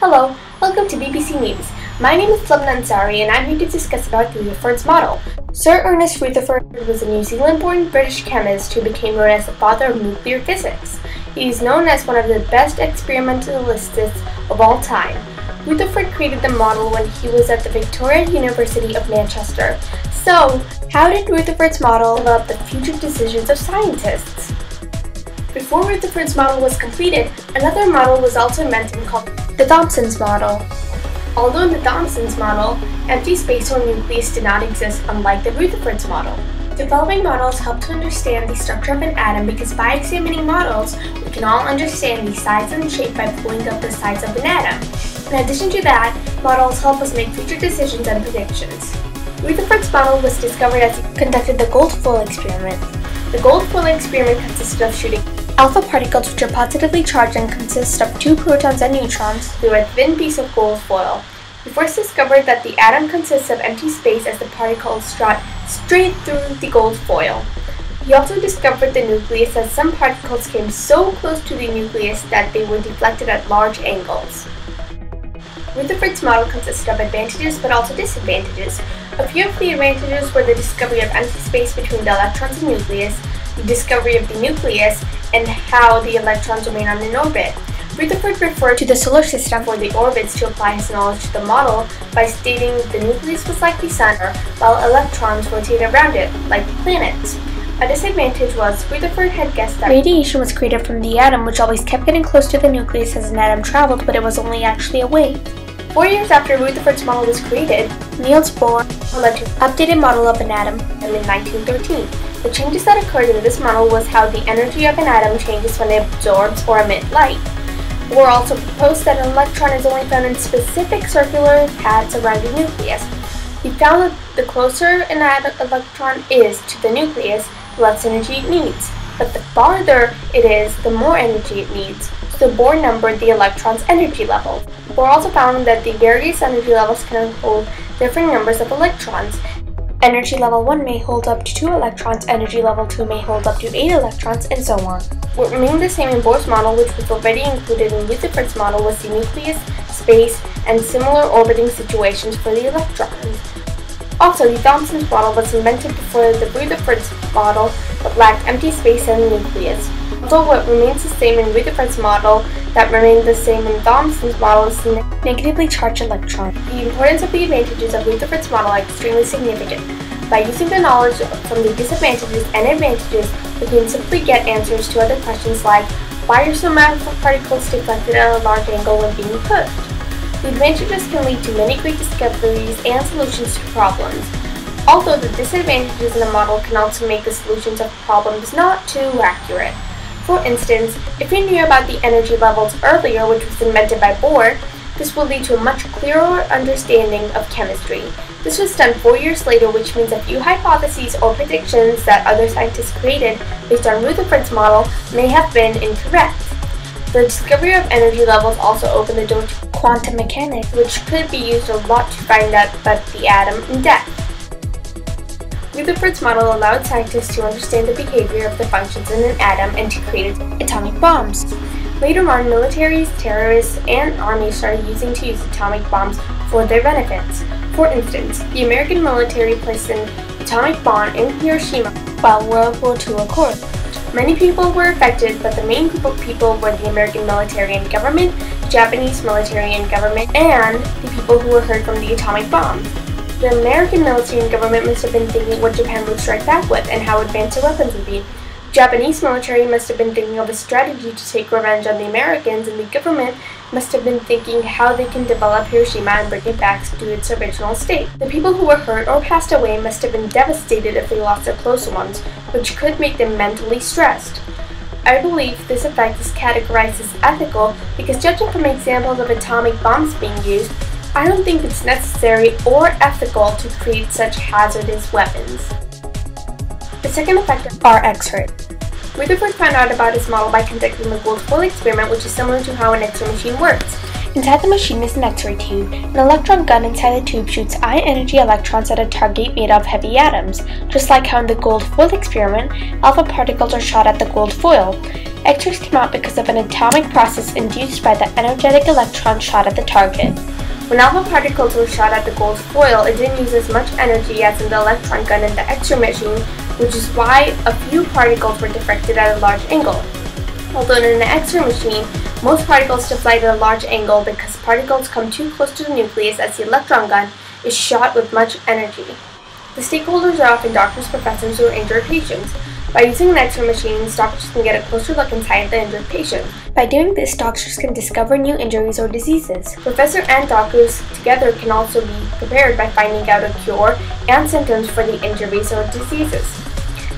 Hello, welcome to BBC News. My name is Plum Nansari and I'm here to discuss about Rutherford's model. Sir Ernest Rutherford was a New Zealand-born British chemist who became known as the father of nuclear physics. He is known as one of the best experimentalists of all time. Rutherford created the model when he was at the Victoria University of Manchester. So, how did Rutherford's model develop the future decisions of scientists? Before Rutherford's model was completed, another model was also invented called the Thomson's model. Although in the Thomson's model, empty space or nucleus did not exist, unlike the Rutherford's model. Developing models help to understand the structure of an atom because by examining models, we can all understand the size and shape by pulling up the size of an atom. In addition to that, models help us make future decisions and predictions. Rutherford's model was discovered as he conducted the gold foil experiment. The gold foil experiment consisted of shooting alpha particles which are positively charged and consist of two protons and neutrons through a thin piece of gold foil. He first discovered that the atom consists of empty space as the particles shot straight through the gold foil. He also discovered the nucleus as some particles came so close to the nucleus that they were deflected at large angles. Rutherford's model consisted of advantages but also disadvantages. A few of the advantages were the discovery of empty space between the electrons and nucleus, the discovery of the nucleus, and how the electrons remain on an orbit. Rutherford referred to the solar system for the orbits to apply his knowledge to the model by stating the nucleus was like the sun, while electrons rotate around it, like planets. A disadvantage was Rutherford had guessed that radiation was created from the atom, which always kept getting close to the nucleus as an atom traveled, but it was only actually a wave. 4 years after Rutherford's model was created, Niels Bohr led to an updated model of an atom in 1913. The changes that occurred in this model was how the energy of an atom changes when it absorbs or emits light. Bohr also proposed that an electron is only found in specific circular paths around the nucleus. He found that the closer an electron is to the nucleus, the less energy it needs. But the farther it is, the more energy it needs. So Bohr numbered the electron's energy level. Bohr also found that the various energy levels can hold different numbers of electrons. Energy level 1 may hold up to 2 electrons, energy level 2 may hold up to 8 electrons, and so on. What remained the same in Bohr's model, which was already included in Rutherford's model, was the nucleus, space, and similar orbiting situations for the electrons. Also, the Thomson's model was invented before the Rutherford's model, but lacked empty space and the nucleus. Although what remains the same in Rutherford's model that remained the same in Thomson's model is the negatively charged electron. The importance of the advantages of Rutherford's model are extremely significant. By using the knowledge from the disadvantages and advantages, we can simply get answers to other questions like, why are some alpha particles deflected at a large angle when being pushed? The advantages can lead to many great discoveries and solutions to problems. Although the disadvantages in a model can also make the solutions of problems not too accurate. For instance, if we knew about the energy levels earlier, which was invented by Bohr, this will lead to a much clearer understanding of chemistry. This was done 4 years later, which means a few hypotheses or predictions that other scientists created based on Rutherford's model may have been incorrect. The discovery of energy levels also opened the door to quantum mechanics, which could be used a lot to find out about the atom in depth. Rutherford's model allowed scientists to understand the behavior of the functions in an atom and to create atomic bombs. Later on, militaries, terrorists, and armies started using atomic bombs for their benefits. For instance, the American military placed an atomic bomb in Hiroshima while World War II occurred. Many people were affected, but the main group of people were the American military and government, Japanese military and government, and the people who were hurt from the atomic bomb. The American military and government must have been thinking what Japan would strike back with and how advanced their weapons would be. The Japanese military must have been thinking of a strategy to take revenge on the Americans, and the government must have been thinking how they can develop Hiroshima and bring it back to its original state. The people who were hurt or passed away must have been devastated if they lost their close ones, which could make them mentally stressed. I believe this effect is categorized as ethical because, judging from examples of atomic bombs being used, I don't think it's necessary or ethical to create such hazardous weapons. The second effect are X-ray. Rutherford found out about his model by conducting the gold foil experiment, which is similar to how an X-ray machine works. Inside the machine is an X-ray tube. An electron gun inside the tube shoots high-energy electrons at a target made of heavy atoms. Just like how in the gold foil experiment, alpha particles are shot at the gold foil. X-rays come out because of an atomic process induced by the energetic electron shot at the target. When alpha particles were shot at the gold foil, it didn't use as much energy as in the electron gun in the X-ray machine, which is why a few particles were deflected at a large angle. Although in an X-ray machine, most particles deflect at a large angle because particles come too close to the nucleus as the electron gun is shot with much energy. The stakeholders are often doctors, professors, or injured patients. By using an X-ray machine, doctors can get a closer look inside the injured patient. By doing this, doctors can discover new injuries or diseases. Professors and doctors together can also be prepared by finding out a cure and symptoms for the injuries or diseases.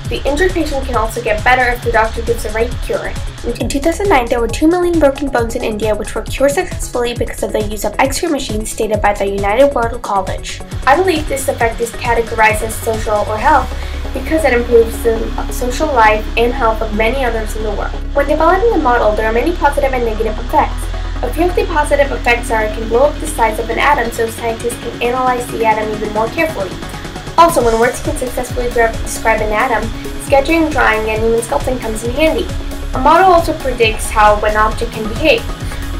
The injured patient can also get better if the doctor gives the right cure. In 2009, there were 2 million broken bones in India which were cured successfully because of the use of X-ray machines stated by the United World College. I believe this effect is categorized as social or health because it improves the social life and health of many others in the world. When developing a model, there are many positive and negative effects. A few of the positive effects are it can blow up the size of an atom so scientists can analyze the atom even more carefully. Also, when words can successfully describe an atom, sketching, drawing, and even sculpting comes in handy. A model also predicts how an object can behave.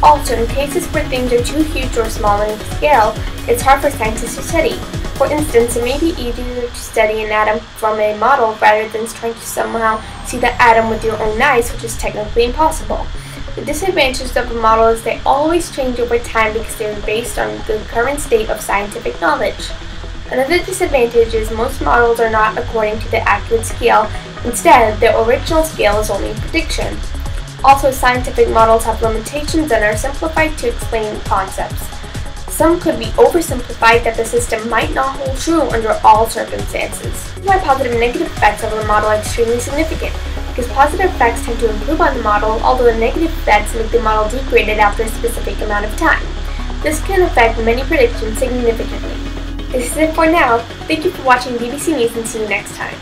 Also, in cases where things are too huge or small in scale, it's hard for scientists to study. For instance, it may be easier to study an atom from a model rather than trying to somehow see the atom with your own eyes, which is technically impossible. The disadvantages of a model is they always change over time because they are based on the current state of scientific knowledge. Another disadvantage is most models are not according to the accurate scale. Instead, their original scale is only a prediction. Also, scientific models have limitations and are simplified to explain concepts. Some could be oversimplified that the system might not hold true under all circumstances. This is why positive and negative effects of a model are extremely significant, because positive effects tend to improve on the model, although the negative effects make the model degraded after a specific amount of time. This can affect many predictions significantly. This is it for now. Thank you for watching BBC News and see you next time.